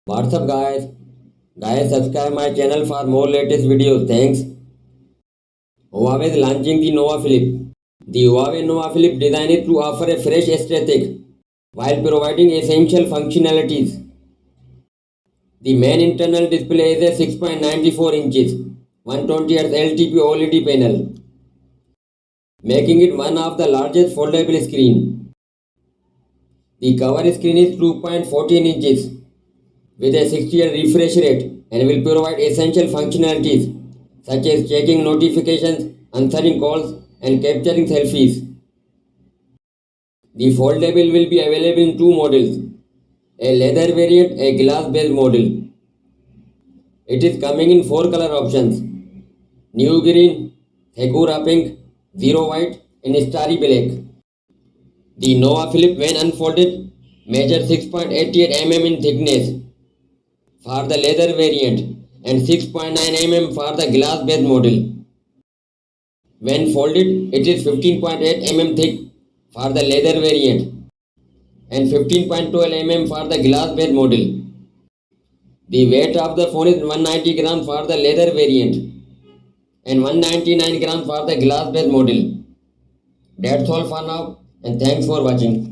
What's up guys? Guys, subscribe my channel for more latest videos. Thanks. Huawei is launching the Nova Flip. The Huawei Nova Flip designed to offer a fresh aesthetic while providing essential functionalities. The main internal display is a 6.94 inches 120Hz LTP OLED panel, making it one of the largest foldable screen. The cover screen is 2.14 inches with a 60Hz refresh rate and will provide essential functionalities such as checking notifications, answering calls, and capturing selfies. The foldable will be available in two models, a leather variant, a glass-based model. It is coming in four color options: new green, Sakura pink, zero white, and starry black. The Nova Flip, when unfolded, measures 6.88 mm in thickness for the leather variant and 6.9 mm for the glass-based model. When folded, it is 15.8 mm thick for the leather variant and 15.12 mm for the glass-based model. The weight of the phone is 190 grams for the leather variant and 199 grams for the glass-based model. That's all for now, and thanks for watching.